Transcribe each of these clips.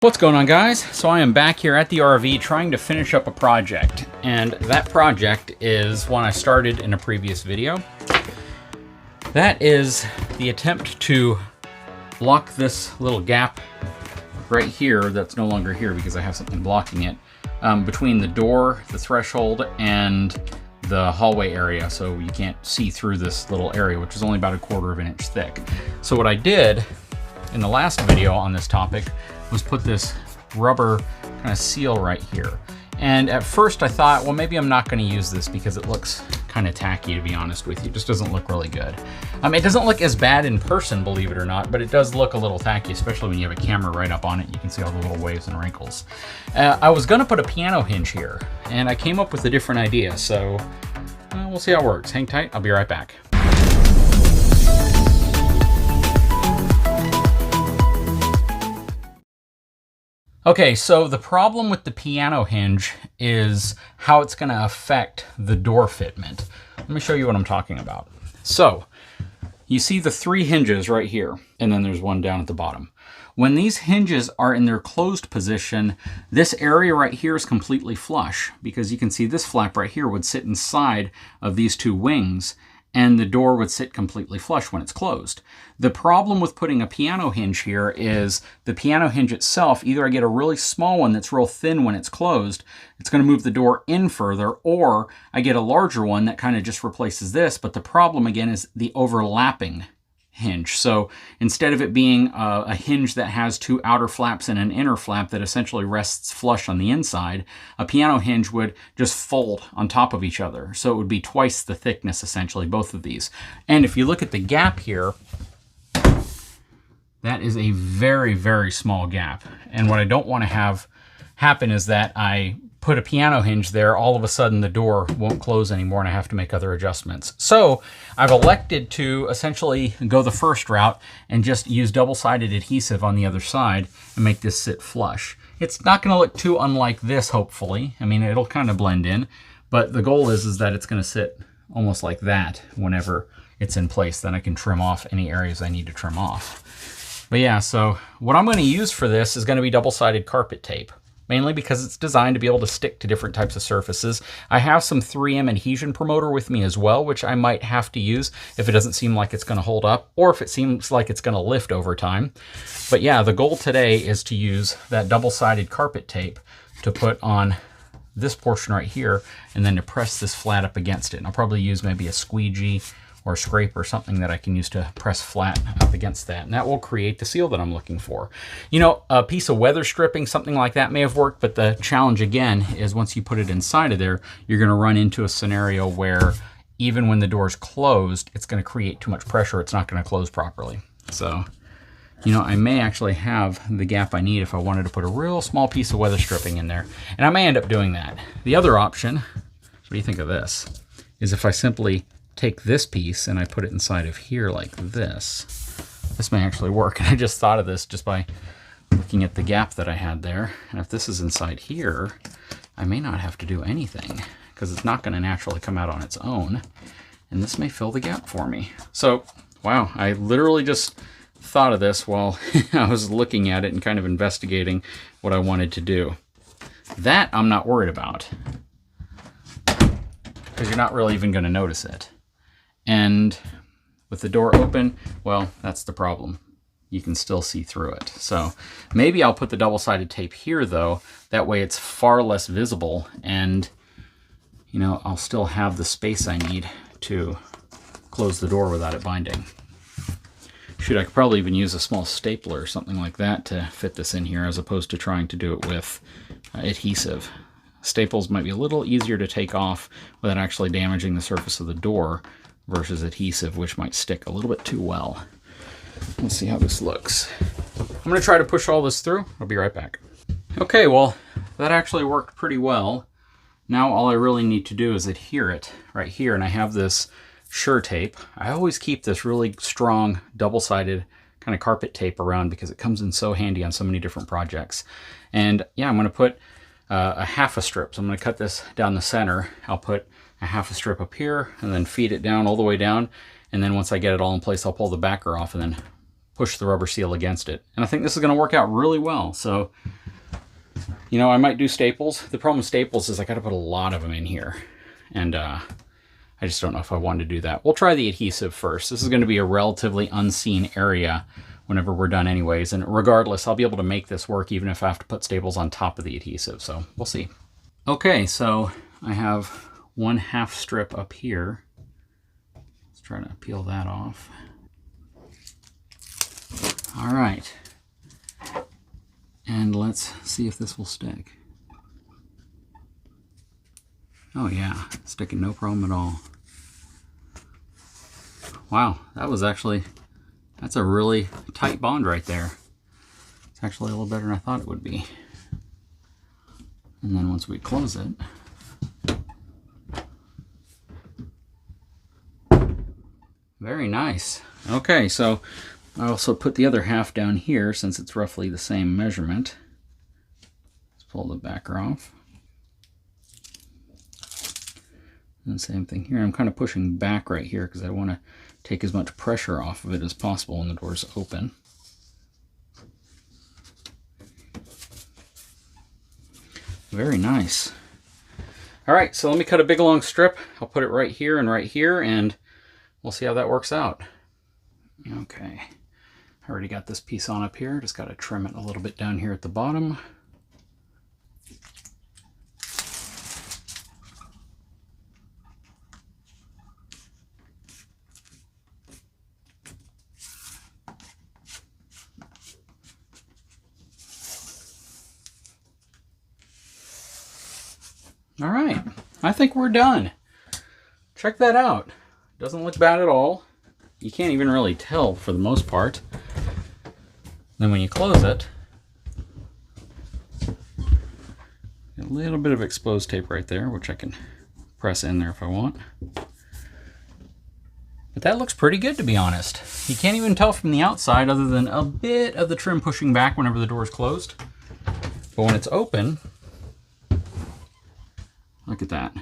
What's going on, guys? So I am back here at the RV trying to finish up a project, and that project is one I started in a previous video. That is the attempt to block this little gap right here that's no longer here because I have something blocking it, between the door, the threshold, and the hallway area, so you can't see through this little area, which is only about 1/4 of an inch thick. So what I did in the last video on this topic was put this rubber kind of seal right here. And at first I thought, well, maybe I'm not going to use this because it looks kind of tacky, to be honest with you. It just doesn't look really good. It doesn't look as bad in person, believe it or not, but it does look a little tacky, especially when you have a camera right up on it. You can see all the little waves and wrinkles. I was going to put a piano hinge here, and I came up with a different idea, so we'll see how it works. Hang tight, I'll be right back. Okay, so the problem with the piano hinge is how it's going to affect the door fitment. Let me show you what I'm talking about. So, you see the 3 hinges right here, and then there's one down at the bottom. When these hinges are in their closed position, this area right here is completely flush, because you can see this flap right here would sit inside of these 2 wings, and the door would sit completely flush when it's closed. The problem with putting a piano hinge here is the piano hinge itself, either I get a really small one that's real thin when it's closed, it's going to move the door in further, or I get a larger one that kind of just replaces this, but the problem again is the overlapping hinge. So instead of it being a hinge that has 2 outer flaps and an inner flap that essentially rests flush on the inside, a piano hinge would just fold on top of each other. So it would be twice the thickness, essentially, both of these. And if you look at the gap here, that is a very, very small gap. And what I don't want to have happen is that I put a piano hinge there, all of a sudden the door won't close anymore and I have to make other adjustments. So I've elected to essentially go the first route and just use double-sided adhesive on the other side and make this sit flush. It's not going to look too unlike this, hopefully. I mean, it'll kind of blend in, but the goal is that it's going to sit almost like that whenever it's in place. Then I can trim off any areas I need to trim off. But yeah, so what I'm going to use for this is going to be double-sided carpet tape, mainly because it's designed to be able to stick to different types of surfaces. I have some 3M adhesion promoter with me as well, which I might have to use if it doesn't seem like it's going to hold up, or if it seems like it's going to lift over time. But yeah, the goal today is to use that double-sided carpet tape to put on this portion right here, and then to press this flat up against it. And I'll probably use maybe a squeegee or scrape or something that I can use to press flat up against that. And that will create the seal that I'm looking for. You know, a piece of weather stripping, something like that may have worked, but the challenge again is once you put it inside of there, you're going to run into a scenario where even when the door's closed, it's going to create too much pressure. It's not going to close properly. So, you know, I may actually have the gap I need if I wanted to put a real small piece of weather stripping in there. And I may end up doing that. The other option, what do you think of this, is if I simply take this piece and I put it inside of here like this. This may actually work. And I just thought of this just by looking at the gap that I had there. And if this is inside here, I may not have to do anything because it's not going to naturally come out on its own. And this may fill the gap for me. So, wow, I literally just thought of this while I was looking at it and kind of investigating what I wanted to do. That I'm not worried about, because you're not really even going to notice it. And with the door open, well, that's the problem. You can still see through it. So maybe I'll put the double-sided tape here though. That way it's far less visible, and you know, I'll still have the space I need to close the door without it binding. Shoot, I could probably even use a small stapler or something like that to fit this in here, as opposed to trying to do it with adhesive. Staples might be a little easier to take off without actually damaging the surface of the door, versus adhesive, which might stick a little bit too well. Let's see how this looks. I'm going to try to push all this through. I'll be right back. Okay, well, that actually worked pretty well. Now all I really need to do is adhere it right here, and I have this Sure tape. I always keep this really strong double-sided kind of carpet tape around because it comes in so handy on so many different projects. And yeah, I'm going to put a half a strip. So I'm going to cut this down the center. I'll put a half a strip up here and then feed it down all the way down. And then once I get it all in place, I'll pull the backer off and then push the rubber seal against it. And I think this is going to work out really well. So, you know, I might do staples. The problem with staples is I got to put a lot of them in here. And I just don't know if I want to do that. We'll try the adhesive first. This is going to be a relatively unseen area whenever we're done anyways. And regardless, I'll be able to make this work even if I have to put staples on top of the adhesive. So we'll see. Okay, so I have 1/2 strip up here. Let's try to peel that off. All right. And let's see if this will stick. Oh yeah, sticking no problem at all. Wow, that's a really tight bond right there. It's actually a little better than I thought it would be. And then once we close it, very nice. Okay, so I also put the other half down here since it's roughly the same measurement. Let's pull the backer off. And same thing here. I'm kind of pushing back right here because I want to take as much pressure off of it as possible when the door's open. Very nice. All right, so let me cut a big long strip. I'll put it right here, and we'll see how that works out. Okay, I already got this piece on up here. Just got to trim it a little bit down here at the bottom. All right, I think we're done. Check that out. Doesn't look bad at all. You can't even really tell for the most part. Then when you close it, a little bit of exposed tape right there, which I can press in there if I want. But that looks pretty good, to be honest. You can't even tell from the outside other than a bit of the trim pushing back whenever the door is closed. But when it's open, look at that.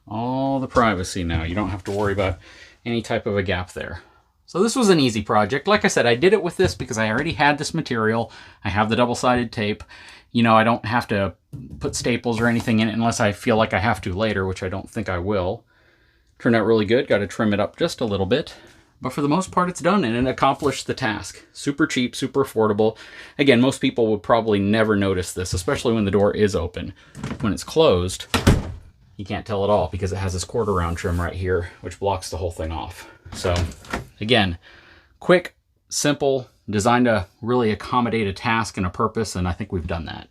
All the privacy now. You don't have to worry about any type of a gap there. So this was an easy project. Like I said, I did it with this because I already had this material. I have the double-sided tape. You know, I don't have to put staples or anything in it unless I feel like I have to later, which I don't think I will. Turned out really good. Got to trim it up just a little bit. But for the most part, it's done and it accomplished the task. Super cheap, super affordable. Again, most people would probably never notice this, especially when the door is open. When it's closed, you can't tell at all because it has this quarter round trim right here, which blocks the whole thing off. So again, quick, simple, designed to really accommodate a task and a purpose, and I think we've done that.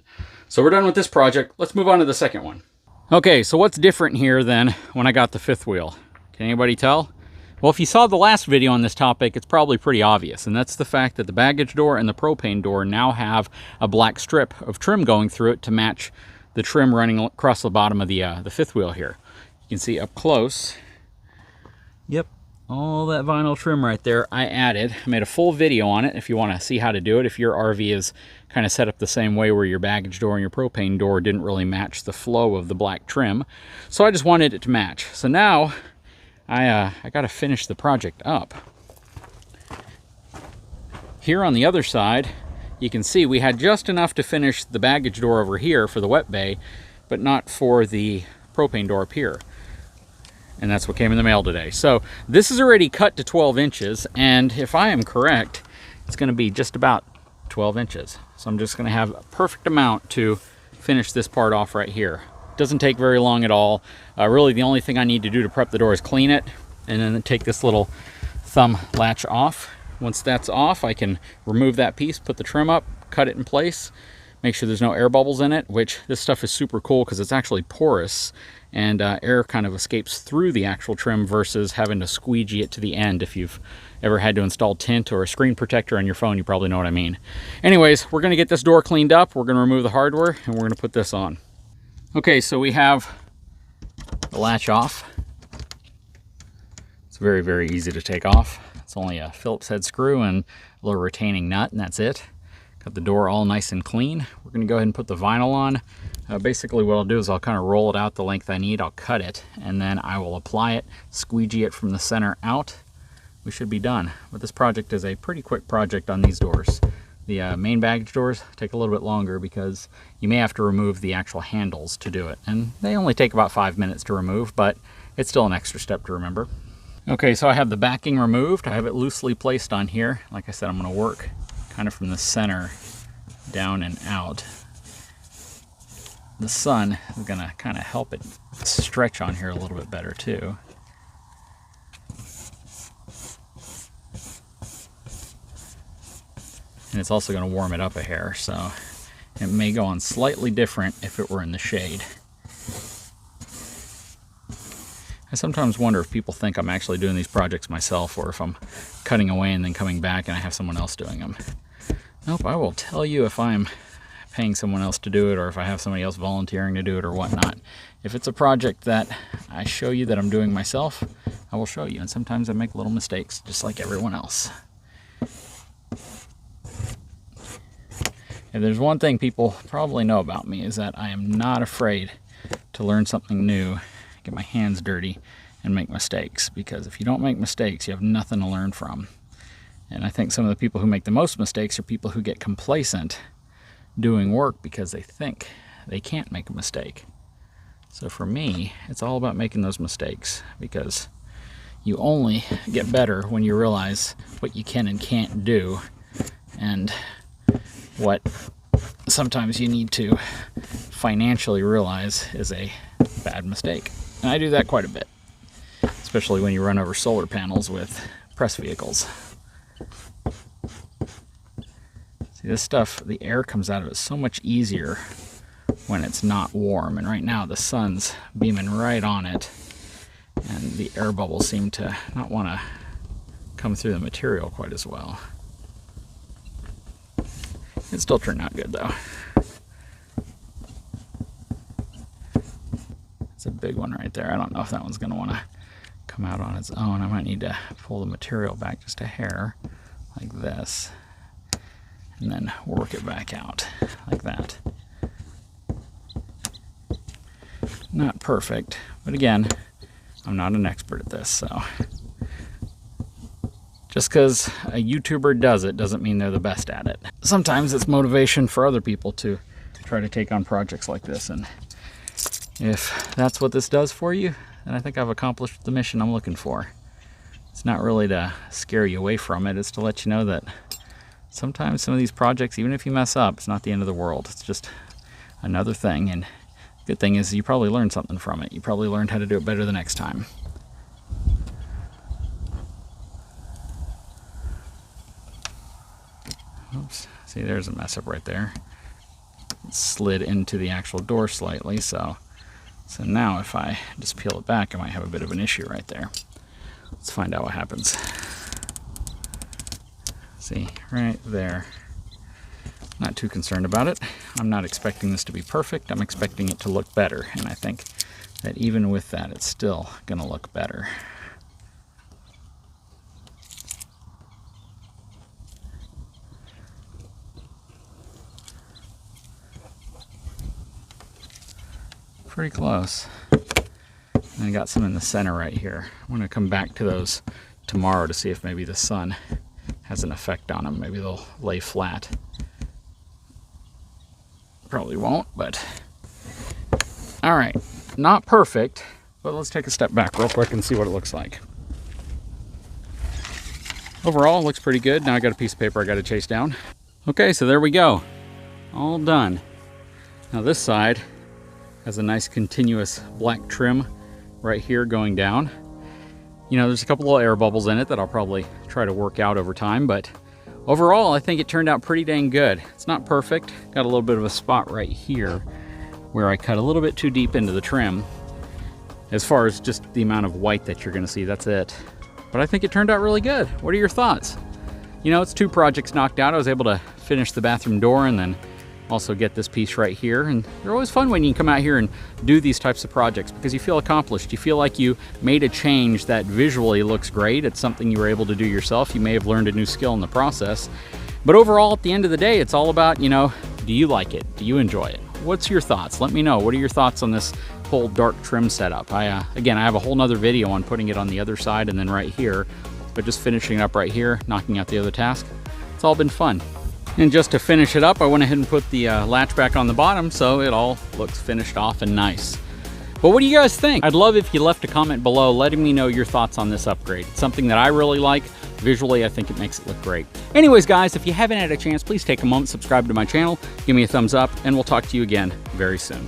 So we're done with this project. Let's move on to the second one. Okay, so what's different here than when I got the fifth wheel? Can anybody tell? Well, if you saw the last video on this topic, it's probably pretty obvious, and that's the fact that the baggage door and the propane door now have a black strip of trim going through it to match the trim running across the bottom of the fifth wheel here. You can see up close. Yep, all that vinyl trim right there I added. I made a full video on it if you want to see how to do it, if your RV is kind of set up the same way where your baggage door and your propane door didn't really match the flow of the black trim. So I just wanted it to match. So now I got to finish the project up. Here on the other side, you can see we had just enough to finish the baggage door over here for the wet bay, but not for the propane door up here. And that's what came in the mail today. So this is already cut to 12 inches, and if I am correct, it's going to be just about 12 inches. So I'm just going to have a perfect amount to finish this part off right here. Doesn't take very long at all. Really, the only thing I need to do to prep the door is clean it, and then take this little thumb latch off. Once that's off, I can remove that piece, put the trim up, cut it in place, make sure there's no air bubbles in it, which this stuff is super cool because it's actually porous, and air kind of escapes through the actual trim versus having to squeegee it to the end. If you've ever had to install tint or a screen protector on your phone, you probably know what I mean. Anyways, we're going to get this door cleaned up, we're going to remove the hardware, and we're going to put this on. Okay, so we have the latch off. It's very, very easy to take off. It's only a Phillips head screw and a little retaining nut, and that's it. Got the door all nice and clean. We're going to go ahead and put the vinyl on. Basically what I'll do is I'll kind of roll it out the length I need. I'll cut it, and then I will apply it, squeegee it from the center out, we should be done. But this project is a pretty quick project on these doors. The main baggage doors take a little bit longer because you may have to remove the actual handles to do it. And they only take about 5 minutes to remove, but it's still an extra step to remember. Okay, so I have the backing removed. I have it loosely placed on here. Like I said, I'm gonna work kind of from the center down and out. The sun is gonna kind of help it stretch on here a little bit better too. And it's also going to warm it up a hair, so it may go on slightly different if it were in the shade. I sometimes wonder if people think I'm actually doing these projects myself, or if I'm cutting away and then coming back and I have someone else doing them. Nope, I will tell you if I'm paying someone else to do it, or if I have somebody else volunteering to do it or whatnot. If it's a project that I show you that I'm doing myself, I will show you. And sometimes I make little mistakes, just like everyone else. If there's one thing people probably know about me, is that I am not afraid to learn something new, get my hands dirty, and make mistakes. Because if you don't make mistakes, you have nothing to learn from. And I think some of the people who make the most mistakes are people who get complacent doing work because they think they can't make a mistake. So for me, it's all about making those mistakes, because you only get better when you realize what you can and can't do, and what sometimes you need to financially realize is a bad mistake. And I do that quite a bit, especially when you run over solar panels with press vehicles. See, this stuff, the air comes out of it so much easier when it's not warm. And right now the sun's beaming right on it, and the air bubbles seem to not want to come through the material quite as well. It still turned out good though. It's a big one right there. I don't know if that one's going to want to come out on its own. I might need to pull the material back just a hair, like this, and then work it back out like that. Not perfect, but again, I'm not an expert at this, so just because a YouTuber does it doesn't mean they're the best at it. Sometimes it's motivation for other people to try to take on projects like this, and if that's what this does for you, then I think I've accomplished the mission I'm looking for. It's not really to scare you away from it, it's to let you know that sometimes some of these projects, even if you mess up, it's not the end of the world. It's just another thing, and the good thing is you probably learned something from it. You probably learned how to do it better the next time. Oops, see, there's a mess up right there. It slid into the actual door slightly, so now if I just peel it back, I might have a bit of an issue right there. Let's find out what happens. See, right there. Not too concerned about it. I'm not expecting this to be perfect. I'm expecting it to look better, and I think that even with that, it's still gonna look better. Pretty close. And I got some in the center right here. I'm going to come back to those tomorrow to see if maybe the sun has an effect on them. Maybe they'll lay flat. Probably won't, but all right. Not perfect, but let's take a step back real quick and see what it looks like. Overall, it looks pretty good. Now I got a piece of paper I got to chase down. Okay, so there we go. All done. Now this side has a nice continuous black trim right here going down. You know, there's a couple little air bubbles in it that I'll probably try to work out over time, but overall I think it turned out pretty dang good. It's not perfect. Got a little bit of a spot right here where I cut a little bit too deep into the trim. As far as just the amount of white that you're gonna see, that's it. But I think it turned out really good. What are your thoughts? You know, it's 2 projects knocked out. I was able to finish the bathroom door and then also get this piece right here, and they're always fun when you can come out here and do these types of projects because you feel accomplished. You feel like you made a change that visually looks great. It's something you were able to do yourself. You may have learned a new skill in the process, but overall at the end of the day, it's all about, you know, do you like it? Do you enjoy it? What's your thoughts? Let me know. What are your thoughts on this whole dark trim setup? Again, I have a whole nother video on putting it on the other side and then right here. but just finishing up right here, knocking out the other task. It's all been fun. And just to finish it up, I went ahead and put the latch back on the bottom so it all looks finished off and nice. But what do you guys think? I'd love if you left a comment below letting me know your thoughts on this upgrade. It's something that I really like. Visually, I think it makes it look great. Anyways, guys, if you haven't had a chance, please take a moment, subscribe to my channel, give me a thumbs up, and we'll talk to you again very soon.